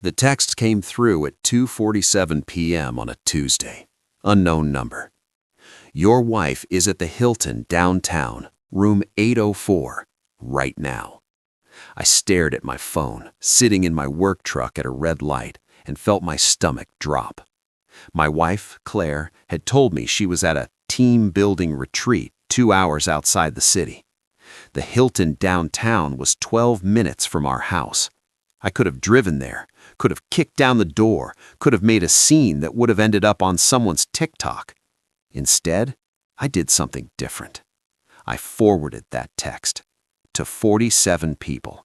The text came through at 2:47 p.m. on a Tuesday. Unknown number. Your wife is at the Hilton downtown, room 804, right now. I stared at my phone, sitting in my work truck at a red light, and felt my stomach drop. My wife, Claire, had told me she was at a team-building retreat 2 hours outside the city. The Hilton downtown was 12 minutes from our house. I could have driven there, could have kicked down the door, could have made a scene that would have ended up on someone's TikTok. Instead, I did something different. I forwarded that text to 47 people.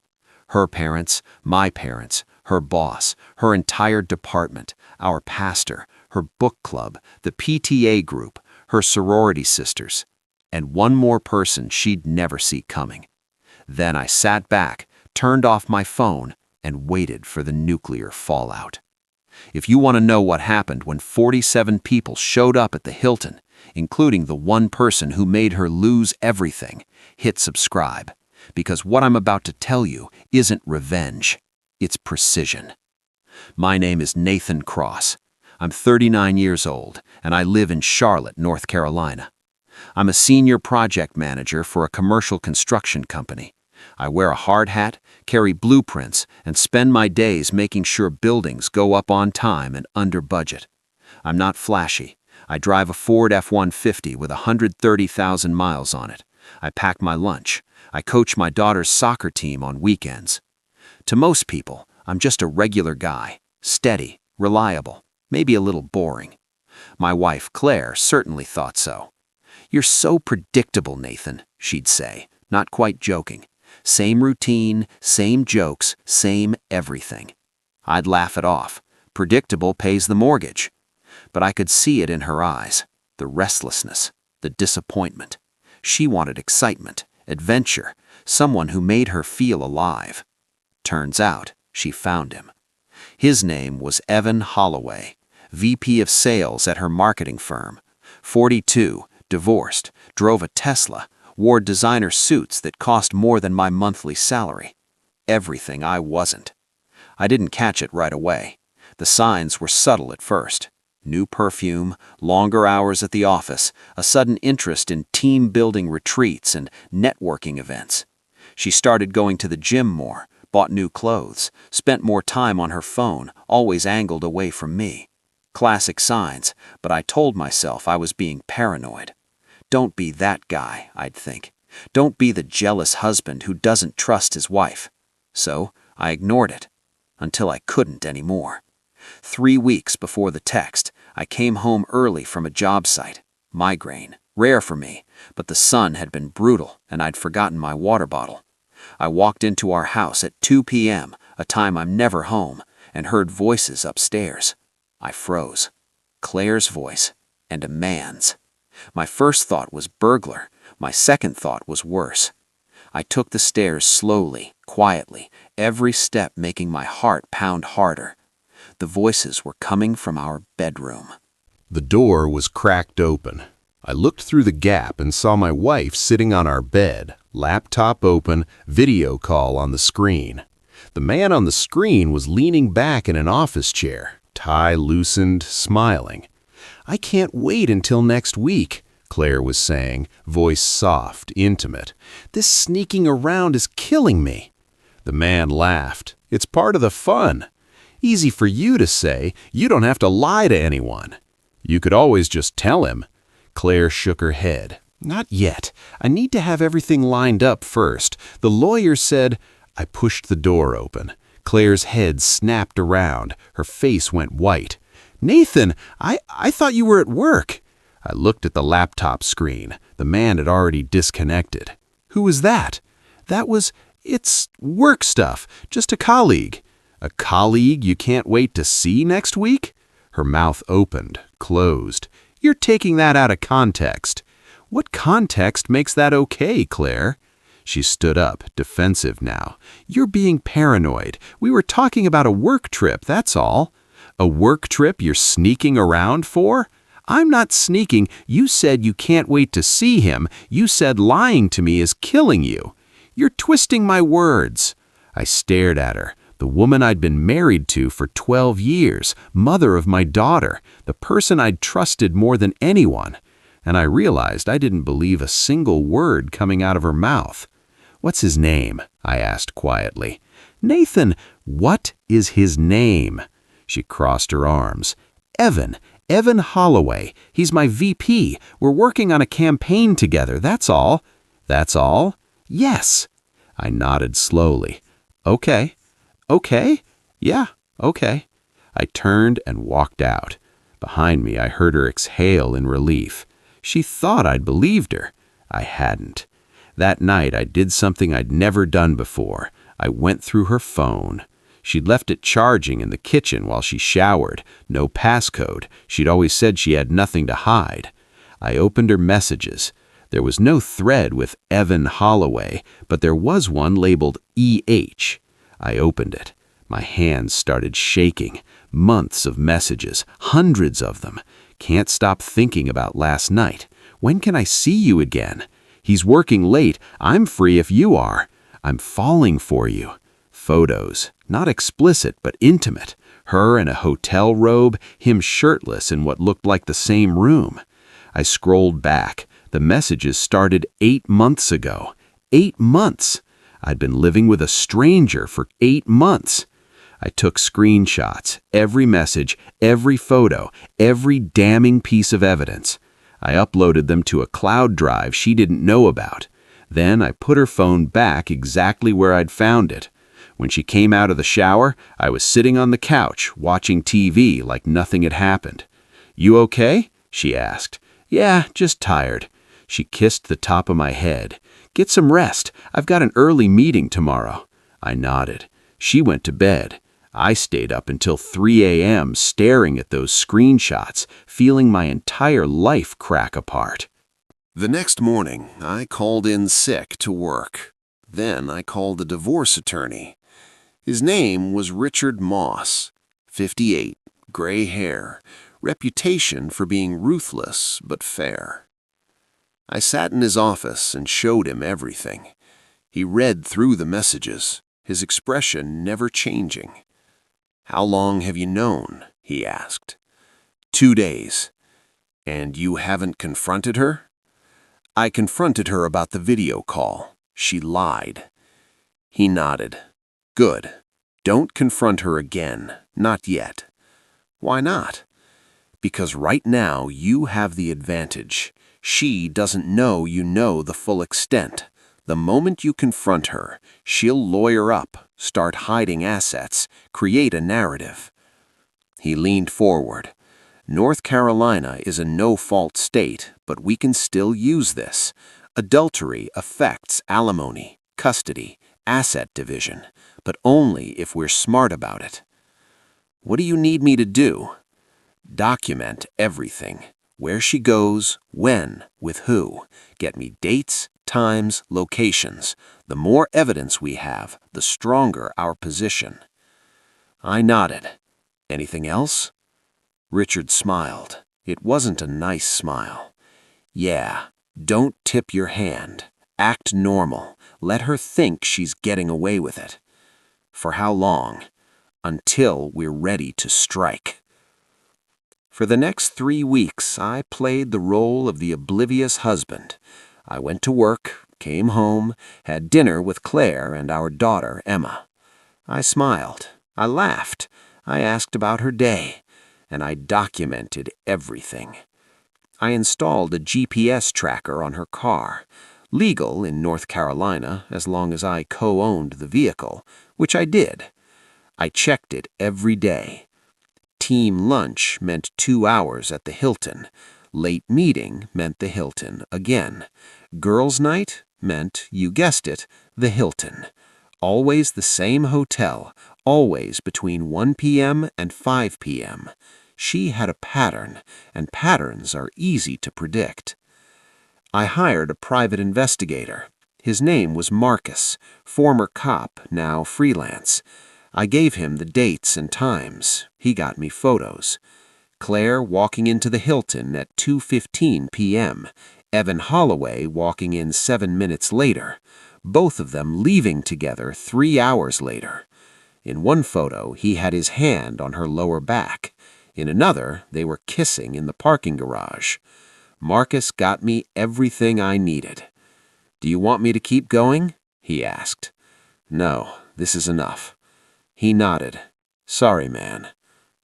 Her parents, my parents, her boss, her entire department, our pastor, her book club, the PTA group, her sorority sisters, and one more person she'd never see coming. Then I sat back, turned off my phone, and waited for the nuclear fallout. If you want to know what happened when 47 people showed up at the Hilton, including the one person who made her lose everything, hit subscribe, because what I'm about to tell you isn't revenge, it's precision. My name is Nathan Cross. I'm 39 years old, and I live in Charlotte, North Carolina. I'm a senior project manager for a commercial construction company. I wear a hard hat, carry blueprints, and spend my days making sure buildings go up on time and under budget. I'm not flashy. I drive a Ford F-150 with 130,000 miles on it. I pack my lunch. I coach my daughter's soccer team on weekends. To most people, I'm just a regular guy, steady, reliable, maybe a little boring. My wife, Claire, certainly thought so. "You're so predictable, Nathan," she'd say, not quite joking. Same routine, same jokes, same everything. I'd laugh it off. Predictable pays the mortgage. But I could see it in her eyes, the restlessness, the disappointment. She wanted excitement, adventure, someone who made her feel alive. Turns out, she found him. His name was Evan Holloway, VP of Sales at her marketing firm. 42, divorced, drove a Tesla, wore designer suits that cost more than my monthly salary. Everything I wasn't. I didn't catch it right away. The signs were subtle at first. New perfume, longer hours at the office, a sudden interest in team-building retreats and networking events. She started going to the gym more, bought new clothes, spent more time on her phone, always angled away from me. Classic signs, but I told myself I was being paranoid. Don't be that guy, I'd think. Don't be the jealous husband who doesn't trust his wife. So I ignored it, until I couldn't anymore. 3 weeks before the text, I came home early from a job site. Migraine, rare for me, but the sun had been brutal and I'd forgotten my water bottle. I walked into our house at 2 p.m., a time I'm never home, and heard voices upstairs. I froze. Claire's voice, and a man's. My first thought was burglar. My second thought was worse. I took the stairs slowly, quietly, every step making my heart pound harder. The voices were coming from our bedroom. The door was cracked open. I looked through the gap and saw my wife sitting on our bed, laptop open, video call on the screen. The man on the screen was leaning back in an office chair, tie loosened, smiling. "I can't wait until next week," Claire was saying, voice soft, intimate. "This sneaking around is killing me." The man laughed. "It's part of the fun. Easy for you to say. You don't have to lie to anyone." "You could always just tell him." Claire shook her head. "Not yet. I need to have everything lined up first. The lawyer said—" I pushed the door open. Claire's head snapped around. Her face went white. "Nathan, I thought you were at work." I looked at the laptop screen. The man had already disconnected. "Who was that?" It's work stuff. Just a colleague." "A colleague you can't wait to see next week?" Her mouth opened, closed. "You're taking that out of context." "What context makes that okay, Claire?" She stood up, defensive now. "You're being paranoid. We were talking about a work trip, that's all." "A work trip you're sneaking around for?" "I'm not sneaking. You said you can't wait to see him. You said lying to me is killing you." "You're twisting my words." I stared at her, The woman I'd been married to for 12 years, mother of my daughter, the person I'd trusted more than anyone. And I realized I didn't believe a single word coming out of her mouth. "What's his name?" I asked quietly. "Nathan, what is his name?" She crossed her arms. Evan Holloway. He's my VP. We're working on a campaign together, that's all." "That's all?" "Yes." I nodded slowly. "Okay. Okay? Yeah, okay." I turned and walked out. Behind me, I heard her exhale in relief. She thought I'd believed her. I hadn't. That night, I did something I'd never done before. I went through her phone. She'd left it charging in the kitchen while she showered. No passcode. She'd always said she had nothing to hide. I opened her messages. There was no thread with Evan Holloway, but there was one labeled EH. I opened it. My hands started shaking. Months of messages, hundreds of them. "Can't stop thinking about last night. When can I see you again? He's working late. I'm free if you are. I'm falling for you." Photos, not explicit but intimate. Her in a hotel robe, him shirtless in what looked like the same room. I scrolled back. The messages started 8 months ago. 8 months! I'd been living with a stranger for 8 months. I took screenshots, every message, every photo, every damning piece of evidence. I uploaded them to a cloud drive she didn't know about. Then I put her phone back exactly where I'd found it. When she came out of the shower, I was sitting on the couch, watching TV like nothing had happened. "You okay?" she asked. "Yeah, just tired." She kissed the top of my head. "Get some rest. I've got an early meeting tomorrow." I nodded. She went to bed. I stayed up until 3 a.m. staring at those screenshots, feeling my entire life crack apart. The next morning, I called in sick to work. Then I called the divorce attorney. His name was Richard Moss, 58, gray hair, reputation for being ruthless but fair. I sat in his office and showed him everything. He read through the messages, his expression never changing. "How long have you known?" he asked. 2 days. "And you haven't confronted her?" "I confronted her about the video call. She lied." He nodded. "Good. Don't confront her again. Not yet." "Why not?" "Because right now you have the advantage. She doesn't know you know the full extent. The moment you confront her, she'll lawyer up, start hiding assets, create a narrative." He leaned forward. "North Carolina is a no-fault state, but we can still use this. Adultery affects alimony, custody, asset division, but only if we're smart about it." "What do you need me to do?" "Document everything. Where she goes, when, with who. Get me dates, times, locations. The more evidence we have, the stronger our position." I nodded. "Anything else?" Richard smiled. It wasn't a nice smile. "Yeah, don't tip your hand. Act normal. Let her think she's getting away with it." "For how long?" "Until we're ready to strike." For the next 3 weeks, I played the role of the oblivious husband. I went to work, came home, had dinner with Claire and our daughter, Emma. I smiled. I laughed. I asked about her day. And I documented everything. I installed a GPS tracker on her car. Legal in North Carolina as long as I co-owned the vehicle, which I did. I checked it every day. Team lunch meant 2 hours at the Hilton. Late meeting meant the Hilton again. Girls' night meant, you guessed it, the Hilton. Always the same hotel, always between 1 p.m. and 5 p.m. She had a pattern, and patterns are easy to predict. I hired a private investigator. His name was Marcus, former cop, now freelance. I gave him the dates and times. He got me photos. Claire walking into the Hilton at 2:15 p.m., Evan Holloway walking in 7 minutes later, both of them leaving together 3 hours later. In one photo, he had his hand on her lower back. In another, they were kissing in the parking garage. Marcus got me everything I needed. "Do you want me to keep going?" he asked. "No, this is enough." He nodded. "Sorry, man."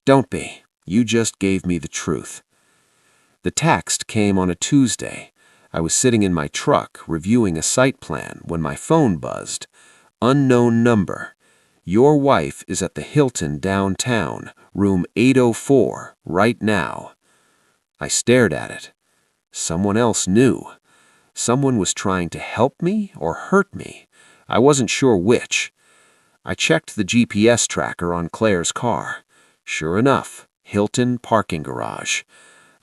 "Don't be. You just gave me the truth." The text came on a Tuesday. I was sitting in my truck reviewing a site plan when my phone buzzed. Unknown number. "Your wife is at the Hilton downtown, room 804, right now." I stared at it. Someone else knew. Someone was trying to help me or hurt me. I wasn't sure which. I checked the GPS tracker on Claire's car. Sure enough, Hilton parking garage.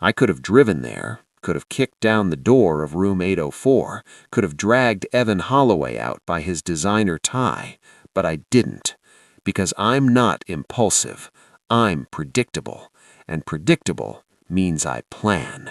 I could have driven there, could have kicked down the door of room 804, could have dragged Evan Holloway out by his designer tie, but I didn't, because I'm not impulsive. I'm predictable, and predictable means I plan.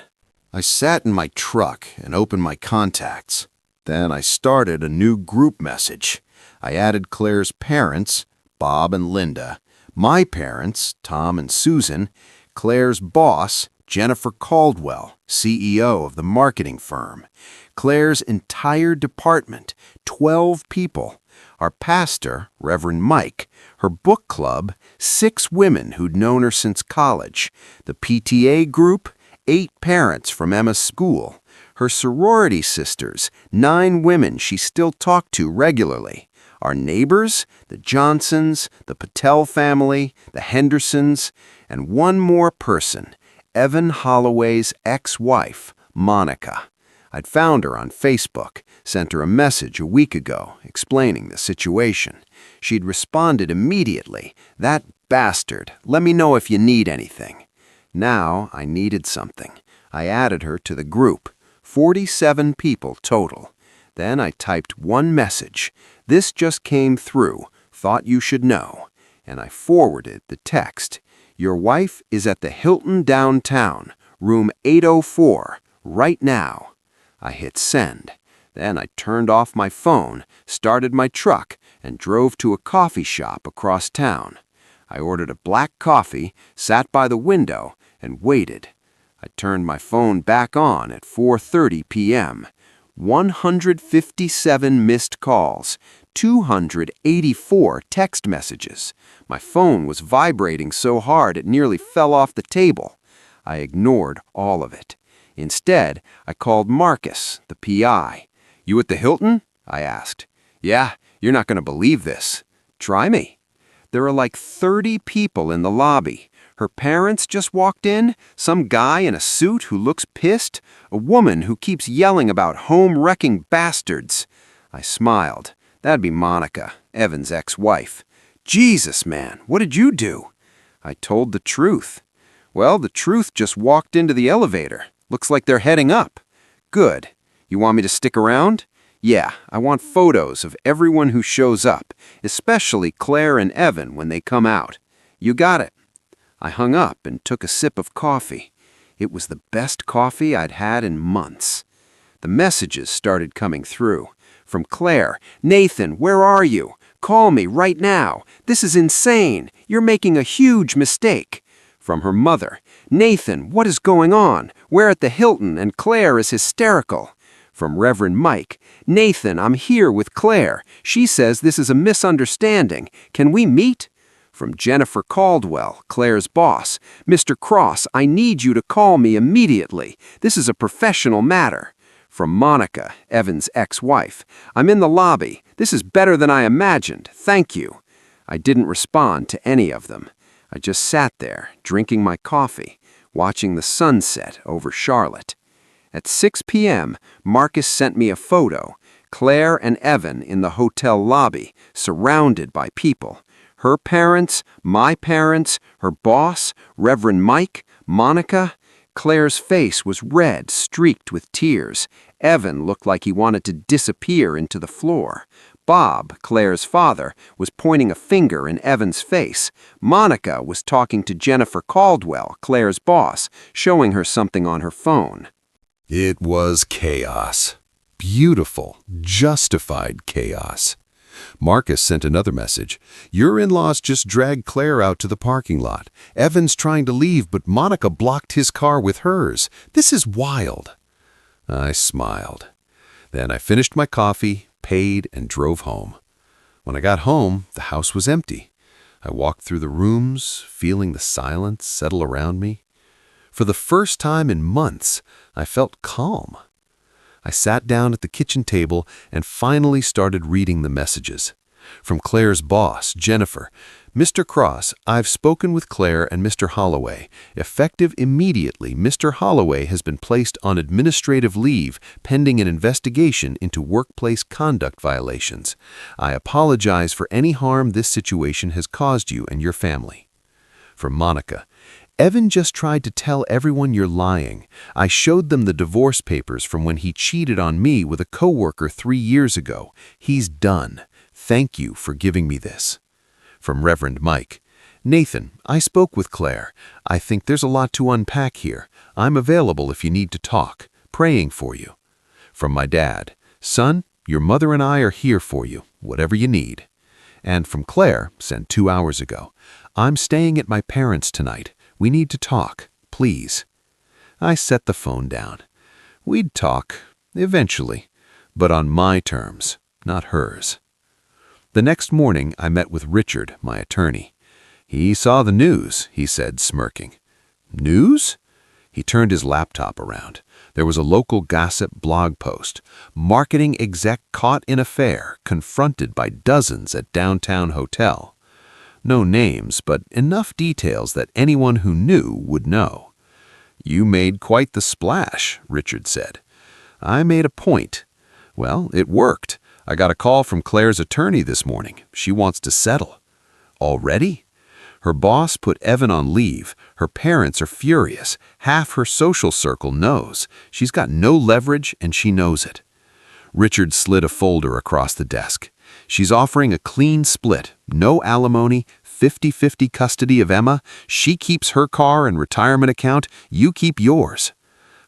I sat in my truck and opened my contacts. Then I started a new group message. I added Claire's parents, Bob and Linda, my parents, Tom and Susan, Claire's boss, Jennifer Caldwell, CEO of the marketing firm, Claire's entire department, 12 people, our pastor, Reverend Mike, her book club, 6 women who'd known her since college, the PTA group, 8 parents from Emma's school, her sorority sisters, 9 women she still talked to regularly, our neighbors, the Johnsons, the Patel family, the Hendersons, and one more person, Evan Holloway's ex-wife, Monica. I'd found her on Facebook, sent her a message a week ago explaining the situation. She'd responded immediately, "That bastard, let me know if you need anything." Now I needed something. I added her to the group, 47 people total. Then I typed one message. "This just came through, thought you should know." And I forwarded the text. "Your wife is at the Hilton downtown, room 804, right now." I hit send. Then I turned off my phone, started my truck, and drove to a coffee shop across town. I ordered a black coffee, sat by the window, and waited. I turned my phone back on at 4:30 p.m. 157 missed calls, 284 text messages. My phone was vibrating so hard it nearly fell off the table. I ignored all of it. Instead, I called Marcus, the PI. "You at the Hilton?" I asked. "Yeah, you're not going to believe this." "Try me." "There are like 30 people in the lobby. Her parents just walked in, some guy in a suit who looks pissed, a woman who keeps yelling about home-wrecking bastards." I smiled. That'd be Monica, Evan's ex-wife. "Jesus, man, what did you do?" I told the truth. "Well, the truth just walked into the elevator. Looks like they're heading up." "Good. You want me to stick around?" "Yeah, I want photos of everyone who shows up, especially Claire and Evan when they come out." "You got it." I hung up and took a sip of coffee. It was the best coffee I'd had in months. The messages started coming through. From Claire, "Nathan, where are you? Call me right now. This is insane. You're making a huge mistake." From her mother, "Nathan, what is going on? We're at the Hilton and Claire is hysterical." From Reverend Mike, "Nathan, I'm here with Claire. She says this is a misunderstanding. Can we meet?" From Jennifer Caldwell, Claire's boss, "Mr. Cross, I need you to call me immediately. This is a professional matter." From Monica, Evan's ex-wife, "I'm in the lobby. This is better than I imagined. Thank you." I didn't respond to any of them. I just sat there, drinking my coffee, watching the sunset over Charlotte. At 6 p.m., Marcus sent me a photo. Claire and Evan in the hotel lobby, surrounded by people. Her parents, my parents, her boss, Reverend Mike, Monica. Claire's face was red, streaked with tears. Evan looked like he wanted to disappear into the floor. Bob, Claire's father, was pointing a finger in Evan's face. Monica was talking to Jennifer Caldwell, Claire's boss, showing her something on her phone. It was chaos. Beautiful, justified chaos. Marcus sent another message. Your in-laws just dragged Claire out to the parking lot. Evan's trying to leave, but Monica blocked his car with hers. This is wild. I smiled. Then I finished my coffee, paid, and drove home. When I got home, the house was empty. I walked through the rooms, feeling the silence settle around me. For the first time in months, I felt calm. I sat down at the kitchen table and finally started reading the messages. From Claire's boss, Jennifer. Mr. Cross, I've spoken with Claire and Mr. Holloway. Effective immediately, Mr. Holloway has been placed on administrative leave pending an investigation into workplace conduct violations. I apologize for any harm this situation has caused you and your family. From Monica. Evan just tried to tell everyone you're lying. I showed them the divorce papers from when he cheated on me with a coworker 3 years ago. He's done. Thank you for giving me this. From Reverend Mike. Nathan, I spoke with Claire. I think there's a lot to unpack here. I'm available if you need to talk. Praying for you. From my dad. Son, your mother and I are here for you, whatever you need. And from Claire, sent 2 hours ago. I'm staying at my parents' tonight. We need to talk, please. I set the phone down. We'd talk, eventually, but on my terms, not hers. The next morning, I met with Richard, my attorney. He saw the news, he said, smirking. News? He turned his laptop around. There was a local gossip blog post. Marketing exec caught in affair, confronted by dozens at downtown hotel. No names, but enough details that anyone who knew would know. You made quite the splash, Richard said. I made a point. Well, it worked. I got a call from Claire's attorney this morning. She wants to settle. Already? Her boss put Evan on leave. Her parents are furious. Half her social circle knows. She's got no leverage, and she knows it. Richard slid a folder across the desk. She's offering a clean split, no alimony, 50-50 custody of Emma. She keeps her car and retirement account. You keep yours.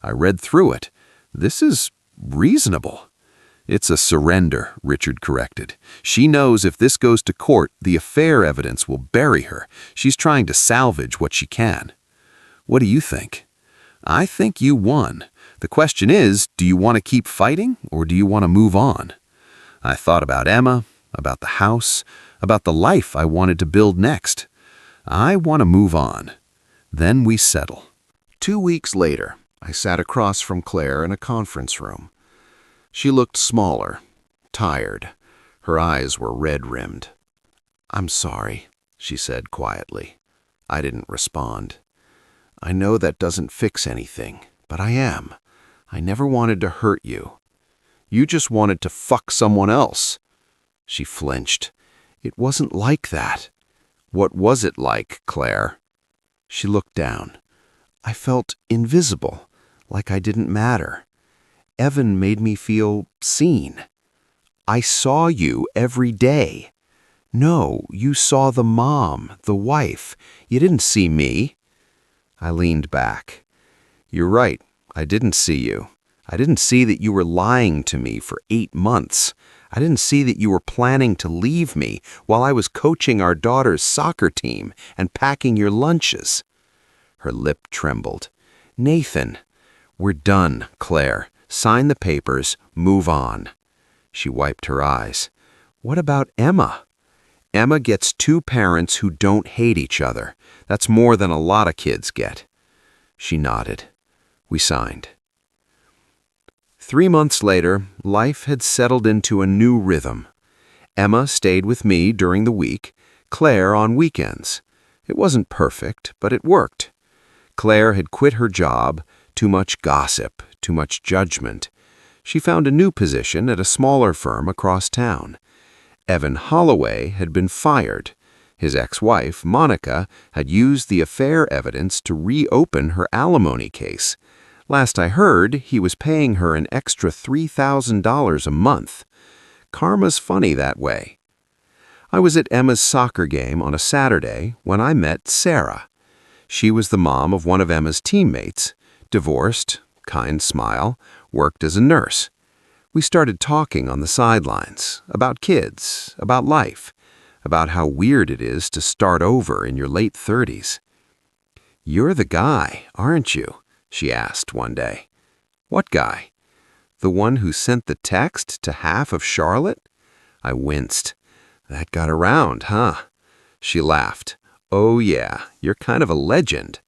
I read through it. This is reasonable. It's a surrender, Richard corrected. She knows if this goes to court, the affair evidence will bury her. She's trying to salvage what she can. What do you think? I think you won. The question is, do you want to keep fighting or do you want to move on? I thought about Emma, about the house, about the life I wanted to build next. I want to move on. Then we settle. 2 weeks later, I sat across from Claire in a conference room. She looked smaller, tired. Her eyes were red-rimmed. I'm sorry, she said quietly. I didn't respond. I know that doesn't fix anything, but I am. I never wanted to hurt you. You just wanted to fuck someone else. She flinched. It wasn't like that. What was it like, Claire? She looked down. I felt invisible, like I didn't matter. Evan made me feel seen. I saw you every day. No, you saw the mom, the wife. You didn't see me. I leaned back. You're right, I didn't see you. I didn't see that you were lying to me for 8 months. I didn't see that you were planning to leave me while I was coaching our daughter's soccer team and packing your lunches. Her lip trembled. Nathan, we're done, Claire. Sign the papers, move on. She wiped her eyes. What about Emma? Emma gets 2 parents who don't hate each other. That's more than a lot of kids get. She nodded. We signed. 3 months later, life had settled into a new rhythm. Emma stayed with me during the week, Claire on weekends. It wasn't perfect, but it worked. Claire had quit her job, too much gossip, too much judgment. She found a new position at a smaller firm across town. Evan Holloway had been fired. His ex-wife, Monica, had used the affair evidence to reopen her alimony case. Last I heard, he was paying her an extra $3,000 a month. Karma's funny that way. I was at Emma's soccer game on a Saturday when I met Sarah. She was the mom of one of Emma's teammates, divorced, kind smile, worked as a nurse. We started talking on the sidelines, about kids, about life, about how weird it is to start over in your late 30s. "You're the guy, aren't you?" she asked one day. "What guy? The one who sent the text to half of Charlotte?" I winced. "That got around, huh?" She laughed. "Oh yeah, you're kind of a legend."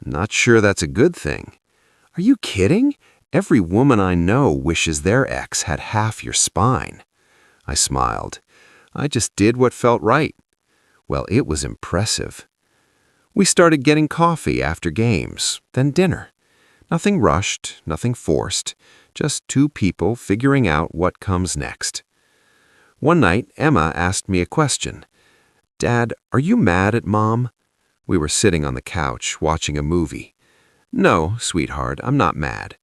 "Not sure that's a good thing." "Are you kidding? Every woman I know wishes their ex had half your spine." I smiled. "I just did what felt right." Well, it was impressive. We started getting coffee after games, then dinner. Nothing rushed, nothing forced, just two people figuring out what comes next. One night, Emma asked me a question. "Dad, are you mad at Mom?" We were sitting on the couch watching a movie. "No, sweetheart, I'm not mad."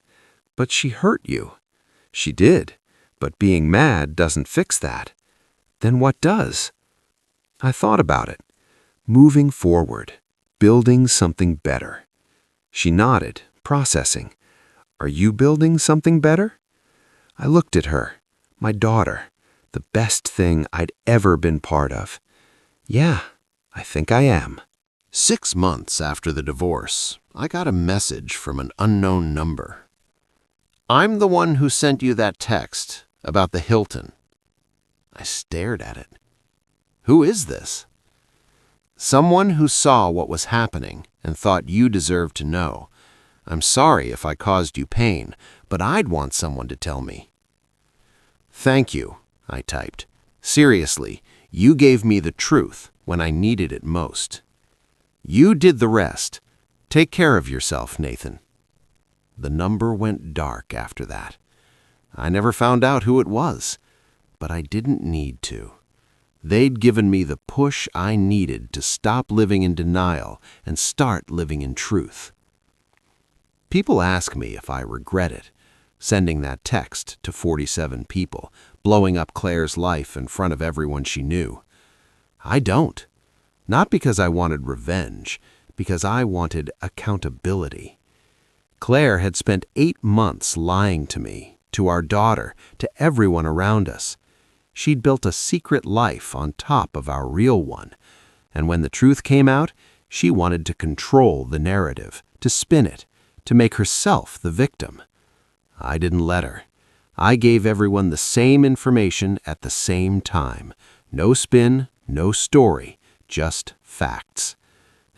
"But she hurt you." "She did, but being mad doesn't fix that." "Then what does?" I thought about it. Moving forward, building something better. She nodded, processing. "Are you building something better?" I looked at her, my daughter, the best thing I'd ever been part of. "Yeah, I think I am." 6 months after the divorce, I got a message from an unknown number. "I'm the one who sent you that text about the Hilton." I stared at it. Who is this? "Someone who saw what was happening and thought you deserved to know. I'm sorry if I caused you pain, but I'd want someone to tell me." "Thank you," I typed. "Seriously, you gave me the truth when I needed it most. You did the rest. Take care of yourself, Nathan." The number went dark after that. I never found out who it was, but I didn't need to. They'd given me the push I needed to stop living in denial and start living in truth. People ask me if I regret it, sending that text to 47 people, blowing up Claire's life in front of everyone she knew. I don't. Not because I wanted revenge, because I wanted accountability. Claire had spent 8 months lying to me, to our daughter, to everyone around us. She'd built a secret life on top of our real one, and when the truth came out, she wanted to control the narrative, to spin it, to make herself the victim. I didn't let her. I gave everyone the same information at the same time. No spin, no story, just facts.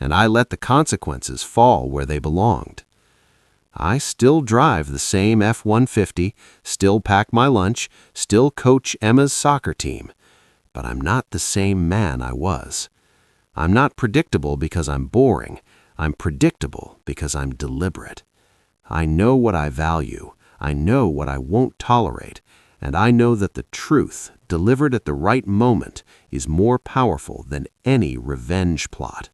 And I let the consequences fall where they belonged. I still drive the same F-150, still pack my lunch, still coach Emma's soccer team, but I'm not the same man I was. I'm not predictable because I'm boring. I'm predictable because I'm deliberate. I know what I value. I know what I won't tolerate, and I know that the truth, delivered at the right moment, is more powerful than any revenge plot.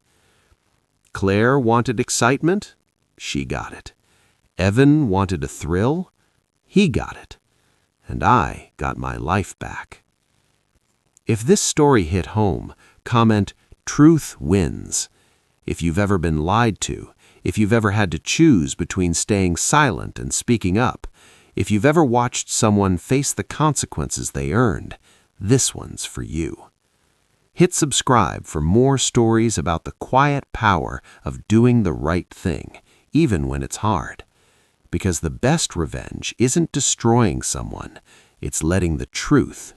Claire wanted excitement? She got it. Evan wanted a thrill? He got it. And I got my life back. If this story hit home, comment, "Truth wins." If you've ever been lied to, if you've ever had to choose between staying silent and speaking up, if you've ever watched someone face the consequences they earned, this one's for you. Hit subscribe for more stories about the quiet power of doing the right thing, even when it's hard. Because the best revenge isn't destroying someone, it's letting the truth